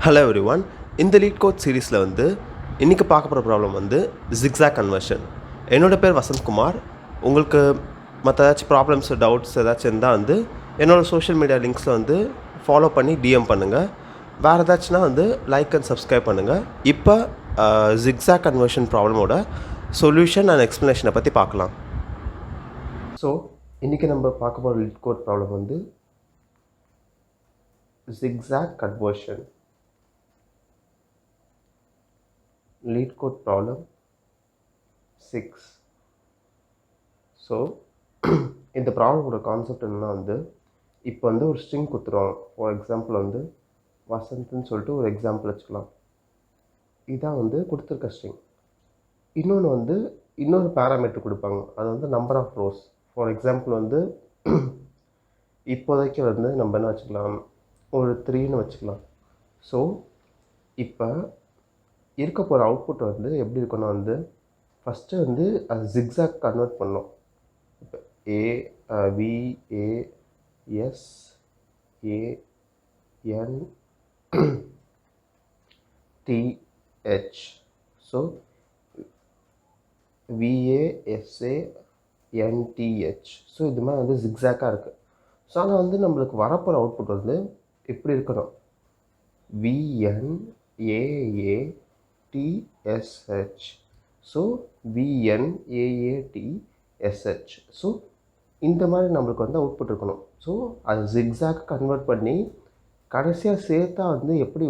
Hello everyone. இந்த Leetcode சீரீஸில் இன்றைக்கி பார்க்க போகிற ப்ராப்ளம் Zigzag கன்வர்ஷன். என்னோட பேர் வசந்த்குமார். உங்களுக்கு மற்ற ஏதாச்சும் ப்ராப்ளம்ஸ் டவுட்ஸ் ஏதாச்சும் இருந்தால் என்னோடய சோஷியல் மீடியா லிங்க்ஸில் ஃபாலோ பண்ணி டிஎம் பண்ணுங்கள். வேறு ஏதாச்சும்னா லைக் அண்ட் சப்ஸ்கிரைப் பண்ணுங்கள். இப்போ Zigzag கன்வர்ஷன் ப்ராப்ளமோட சொல்யூஷன் அண்ட் எக்ஸ்ப்ளனேஷனை பற்றி பார்க்கலாம். ஸோ இன்றைக்கி நம்ம பார்க்க போகிற Leetcode problem Zigzag conversion. Leetcode problem 6. So இந்த ப்ராப்ளமோட கான்செப்ட் என்னன்னா இப்போ ஒரு ஸ்ட்ரிங் கொடுத்துருவாங்க. ஃபார் எக்ஸாம்பிள் வசந்த்னு சொல்லிட்டு ஒரு எக்ஸாம்பிள் வச்சுக்கலாம். இதான் கொடுத்துருக்க ஸ்ட்ரிங். இன்னொன்று இன்னொரு பேராமீட்டர் கொடுப்பாங்க. அது number of rows. For example இப்போதைக்கு நம்ம என்ன வச்சுக்கலாம், ஒரு 3ன்னு வச்சுக்கலாம். ஸோ இப்போ இருக்க போகிற அவுட்புட் எப்படி இருக்குன்னா ஃபஸ்ட்டு அது ஜிக்ஸாக் கன்வெர்ட் பண்ணோம். இப்போ VAS AN TH. So VASA NTH. So இது மாதிரி ஜிக்ஸாக்காக இருக்குது. ஸோ ஆனால் நம்மளுக்கு வரப்போகிற அவுட்புட் எப்படி இருக்கணும், VNAA TSH. So VNAATSH. So இந்த மாதிரி நம்மளுக்கு அவுட்புட் இருக்கணும். ஸோ அது ஜிக்ஸாக் கன்வெர்ட் பண்ணி கடைசியாக சேர்த்தா எப்படி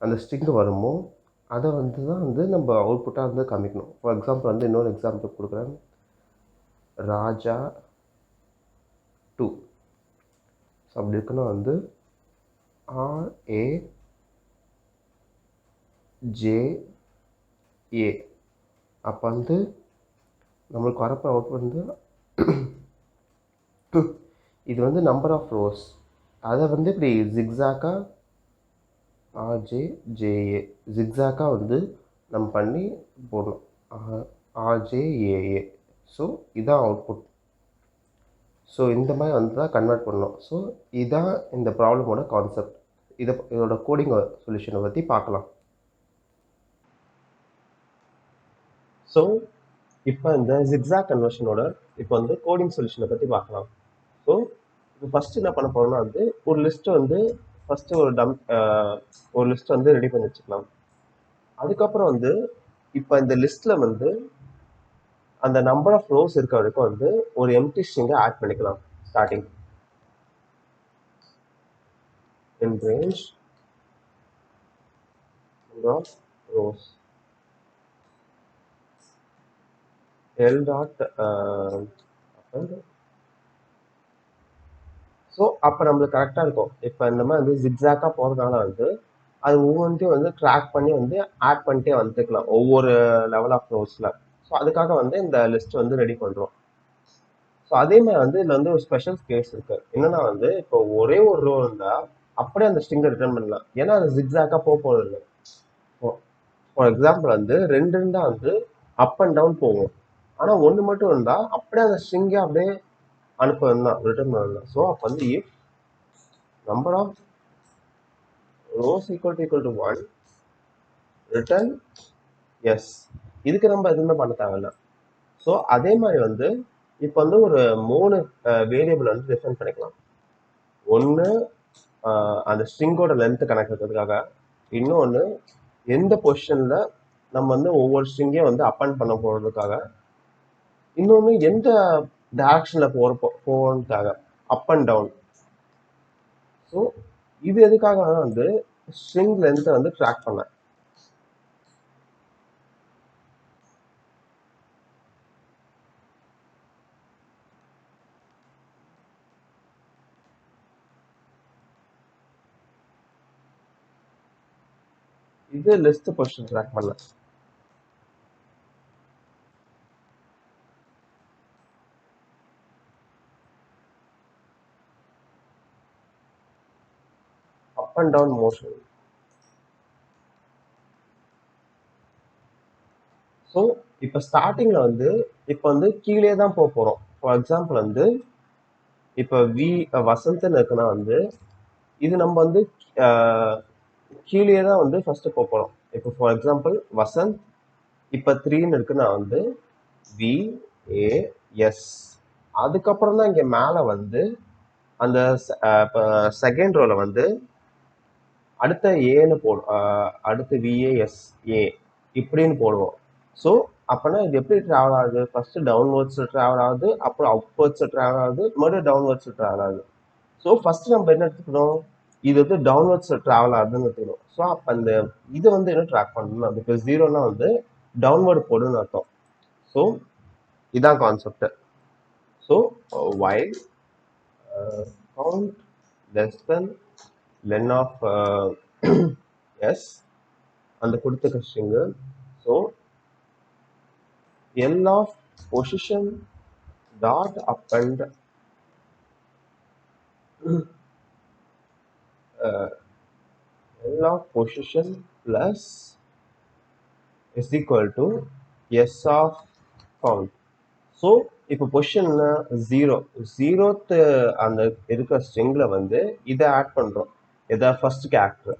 அந்த ஸ்ட்ரிங் வருமோ அதை தான் நம்ம அவுட்புட்டாக காமிக்கணும். ஃபார் எக்ஸாம்பிள் இன்னொரு எக்ஸாம்பிள் கொடுக்குறேன். ராஜா 2. ஸோ அப்படி இருக்குன்னா RAJA. அப்போ நம்மளுக்கு வரப்போ அவுட்புட் இது நம்பர் ஆஃப் ரோஸ். அதை இப்படி ஜிக்ஸாக்காக RJJA ஜிக்ஸாக்காக நம்ம பண்ணி போடணும். RJAA. ஸோ இதான் அவுட்புட். ஸோ இந்த மாதிரி தான் கன்வெர்ட் பண்ணணும். ஸோ இதான் இந்த ப்ராப்ளமோட கான்செப்ட். இதோட கோடிங் சொல்யூஷனை பற்றி பார்க்கலாம். ஸோ இப்போ இந்த ஜிக்ஸாக் கன்வர்ஷனோட இப்போ கோடிங் சொல்யூஷனை பற்றி பார்க்கலாம். ஸோ இப்போ ஃபஸ்ட்டு என்ன பண்ண போகிறோம்னா ஒரு லிஸ்ட்டு ஃபஸ்ட்டு ஒரு லிஸ்ட் ரெடி பண்ணி வச்சுக்கலாம். அதுக்கப்புறம் இப்போ இந்த லிஸ்ட்டில் அந்த நம்பர் ஆஃப் ரோஸ் இருக்க வரைக்கும் ஒரு எம்டி ஸ்ட்ரிங்கை ஆட் பண்ணிக்கலாம். Starting in range number of rows L dot so அப்போ நம்மளுக்கு கரெக்டாக இருக்கும். இப்போ இந்த மாதிரி ஜிக்ஸாக்காக போகிறதுனால அது ஒவ்வொன்றையும் ட்ராக் பண்ணி ஆட் பண்ணிட்டே வந்துக்கலாம் ஒவ்வொரு லெவல் ஆஃப் ரோஸில். ஸோ அதுக்காக இந்த லிஸ்ட் ரெடி பண்ணுறோம். ஸோ அதே மாதிரி இதில் ஒரு ஸ்பெஷல் கேஸ் இருக்குது. என்னென்னா இப்போ ஒரே ஒரு ரோ இருந்தால் அப்படியே அந்த ஸ்ட்ரிங்கை ரிட்டர்ன் பண்ணலாம். ஏன்னா அது ஜிக்ஸாக்காக போகிறது இல்லை. ஃபார் எக்ஸாம்பிள் 2 இருந்தால் அப் அண்ட் டவுன் போகும். ஆனால் ஒன்று மட்டும் இருந்தால் அப்படியே அந்த ஸ்ட்ரிங்கை அப்படியே அனுப்பதான் ரிட்டர்ன் பண்ணலாம். ஸோ அப்போ if number of rows equal to 1 return s. இதுக்கு நம்ம எதுவுமே பண்ண தேவையில்லை. ஸோ அதே மாதிரி இப்போ ஒரு 3 வேரியபிள் டிஃபைன் பண்ணிக்கலாம். ஒன்று அந்த ஸ்ட்ரிங்கோட லென்த்து கணக்கிறதுக்காக, இன்னொன்று எந்த பொசிஷனில் நம்ம ஒவ்வொரு ஸ்ட்ரிங்கையும் அப்பண்ட் பண்ண போகிறதுக்காக, இன்னொன்று எந்த டைரக்ஷனில் போகிறதுக்காக, அப் அண்ட் டவுன். ஸோ இது எதுக்காக ஸ்ட்ரிங் லென்த்தை ட்ராக் பண்ண. இது லிஸ்ட் பொசிஷன் ட்ராக் பண்ணல. Up and down motion. So இப்போ ஸ்டார்டிங்கில் இப்போ கீழே தான் போக போகிறோம். ஃபார் எக்ஸாம்பிள் இப்போ வசந்த்னு இருக்குன்னா இது நம்ம கீழே தான் வந்து ஃபர்ஸ்ட் போறோம். இப்போ ஃபார் எக்ஸாம்பிள் வசந்த் இப்போ 3ன்னு இருக்குன்னா வந்து VAS. அதுக்கப்புறம் தான் இங்க மேல வந்து அந்த செகண்ட் ரோல வந்து அடுத்த ஏன்னு போடும், அடுத்து VASA இப்படின்னு போடுவோம். ஸோ அப்பனா இது எப்படி டிராவல் ஆகுது? ஃபர்ஸ்ட் டவுன்வர்ட்ஸ் டிராவல் ஆகுது, அப்புறம் அப்வர்ட்ஸ் டிராவல் ஆகுது, மறுபடியும் டவுன்வர்ட்ஸ் டிராவல் ஆகுது. ஸோ ஃபர்ஸ்ட் நம்ம என்ன எடுத்துக்கணும்? இது வந்து டவுன்வர்ட்ஸ் டிராவல் ஆகுதுன்னு எடுத்துக்கணும். ஸோ அப்போ அந்த இது வந்து என்ன ட்ராக் பண்ணணும்? பிகாஸ் ஜீரோனா வந்து டவுன்வர்ட் போடுன்னு அர்த்தம். ஸோ இதான் concept. So while count less than len of s அந்த கொடுத்துக்க string. So l of position dot append l of position plus is equal to s of count. So இப்போ position zeroth அந்த இருக்கிற ஸ்ட்ரிங்ல வந்து இதை add பண்றோம், இதை first character.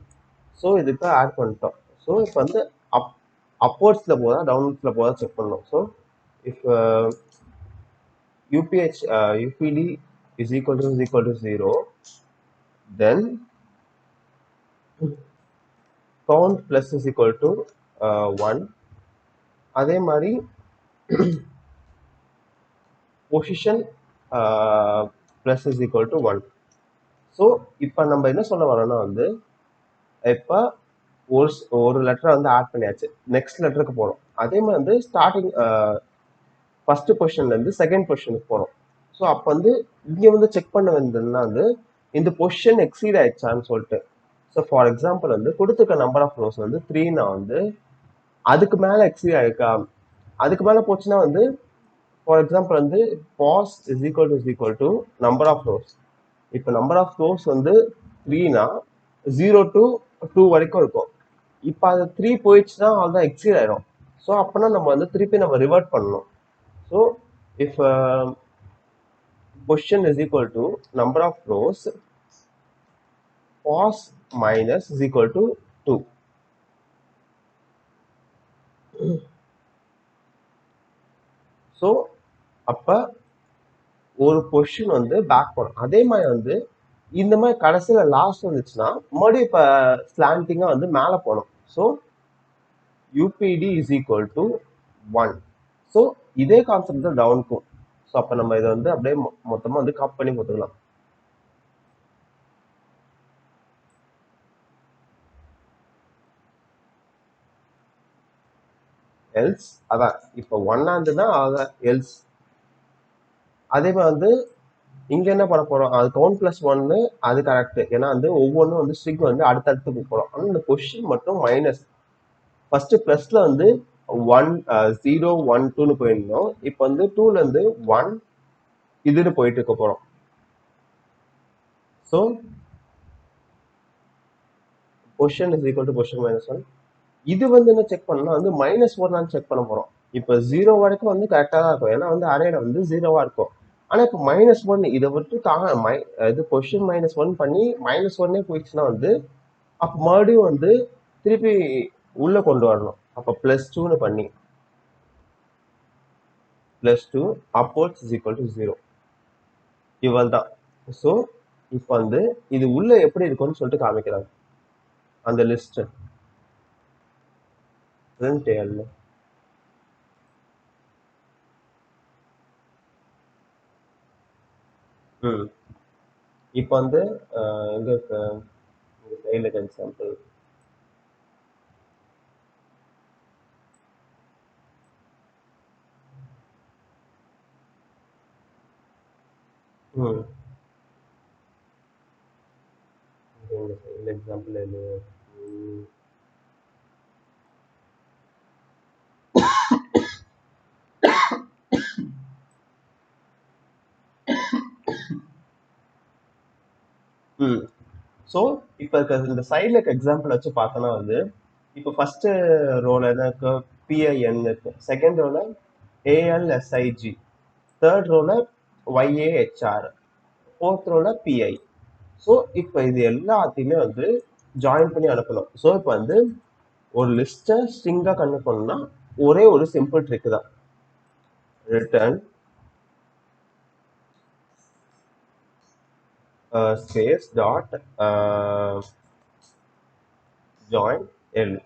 So இதுக்கு add பண்ணிட்டோம். ஸோ இப்போ வந்து அப்வர்ட்ஸ்ல போதா டவுன்வர்ட்ஸ்ல போதா செக் பண்ணணும். So if UPD is equal to 0, then count plus is equal to 1. அதே மாதிரி position plus is equal to 1. So இப்போ நம்ம என்ன சொல்ல வரோம்னா வந்து இப்போ ஒரு லெட்டரை வந்து ஆட் பண்ணியாச்சு, நெக்ஸ்ட் லெட்டருக்கு போகிறோம். அதே மாதிரி வந்து ஸ்டார்டிங் ஃபர்ஸ்ட் பொசிஷன்லேருந்து செகண்ட் பொசிஷனுக்கு போகிறோம். ஸோ அப்போ வந்து இங்கே வந்து செக் பண்ண வேண்டியதுன்னா வந்து இந்த பொசிஷன் எக்ஸீட் ஆயிடுச்சான்னு சொல்லிட்டு. ஸோ ஃபார் எக்ஸாம்பிள் வந்து கொடுத்துருக்க நம்பர் ஆஃப் ரோஸ் வந்து 3னா வந்து அதுக்கு மேலே எக்ஸீட் ஆயிருக்கா? அதுக்கு மேலே போச்சுன்னா வந்து ஃபார் எக்ஸாம்பிள் வந்து pos is equal to number of rows. இப்போ நம்பர் ஆஃப் ரோஸ் வந்து 3னா 0 to 2 வரைக்கும் இருக்கும். இப்போ அது 3 போயிடுச்சுன்னா அதுதான் எக்ஸீட் ஆயிடும். ஸோ அப்போனா நம்ம வந்து திருப்பி நம்ம ரிவர்ட் பண்ணணும். So if position is equal to number of rows, pos minus is equal to 2. So அப்போ ஒரு பொசிஷன் வந்து பேக் போடும். அதே மாதிரி வந்து இந்த மாதிரி கடைசியில் லாஸ்ட் வந்துச்சுன்னா மறுபடியும் இப்போ ஸ்லாண்டிங்காக வந்து மேலே போகணும். So UPD is equal to 1. So இதே கான்செப்ட் தான் டவுனுக்கும். ஸோ அப்போ நம்ம இதை வந்து அப்படியே மொத்தமாக வந்து காப்பி பண்ணி போட்டுக்கலாம். எல்ஸ் அதான் இப்போ 1 இருந்ததுன்னா அதான் எல்ஸ். அதே மாதிரி வந்து இங்க என்ன பண்ண போறோம்? அது கவுண்ட் பிளஸ் 1 அது கரெக்ட். ஏன்னா வந்து ஒவ்வொன்றும் வந்து ஸ்ட்ரிங் வந்து அடுத்தடுத்து போறோம். ஆனால் இந்த பொசிஷன் மட்டும் மைனஸ். ஃபர்ஸ்ட் பிளஸ்ல வந்து 1 0 1 2ன்னு போயிருந்தோம். இப்போ வந்து 2ல இருந்து 1 இதுன்னு போயிட்டு இருக்க போறோம். So position is equal to position minus 1. இது வந்து என்ன செக் பண்ணலாம் வந்து -1 செக் பண்ண போறோம். இப்போ 0 வரைக்கும் வந்து கரெக்டாக தான் இருக்கும், ஏன்னா வந்து அரேல வந்து 0வா இருக்கும். ஆனா இப்போ -1 இதை விட்டு இது பொசிஷன் -1 பண்ணி -1 போயிடுச்சுன்னா வந்து அப்போ மறுபடியும் வந்து திருப்பி உள்ள கொண்டு வரணும். அப்போ +2ன்னு பண்ணி +2 upwards is equal to 0. இவள் தான். ஸோ இப்போ வந்து இது உள்ள எப்படி இருக்கும்னு சொல்லிட்டு காமிக்கிறாங்க அந்த லிஸ்ட். print l. இப்போ வந்து எங்க இருக்கு சைடில் எக்ஸாம்பிள். எக்ஸாம்பிள் எது? ஸோ இப்போ இந்த சைடில் இருக்க எக்ஸாம்பிள் வச்சு பார்த்தோன்னா வந்து இப்போ ஃபர்ஸ்ட் ரோல என்ன இருக்கு? PIN இருக்கு. செகண்ட் ரோல ALSIG, தேர்ட் ரோல YAHR, ஃபோர்த் ரோல PI. ஸோ இப்போ இது எல்லாத்தையுமே வந்து ஜாயின் பண்ணி அனுப்பணும். ஸோ இப்போ வந்து ஒரு லிஸ்ட்டை ஸ்ட்ரிங்காக கன்வெர்ட் பண்ணணும்னா ஒரே ஒரு சிம்பிள் ட்ரிக் தான். Return space dot join L.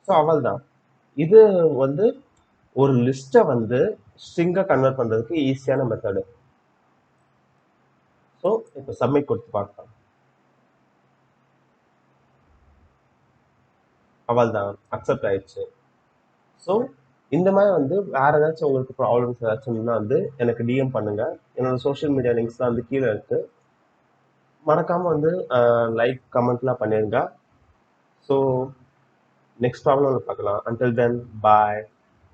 So அவள்தான். இது வந்து ஒரு லிஸ்ட்டை வந்து ஸ்ட்ரிங்காக கன்வெர்ட் பண்ணுறதுக்கு ஈஸியான மெத்தடு. ஸோ இப்போ சப்மிட் கொடுத்து பார்க்கலாம். அவள்தான் அக்செப்ட் ஆயிடுச்சு. ஸோ இந்த மாதிரி வந்து வேற ஏதாச்சும் உங்களுக்கு ப்ராப்ளம்ஸ் ஏதாச்சும் இருந்தால் வந்து எனக்கு டிஎம் பண்ணுங்க. என்னோட சோஷியல் மீடியா லிங்க்ஸ்லாம் வந்து கீழே இருக்கு. மறக்காம வந்து லைக் கமெண்ட்லாம் பண்ணிருங்க. ஸோ நெக்ஸ்ட் ப்ராப்ளம் பார்க்கலாம். அன்டில் தென் பாய்.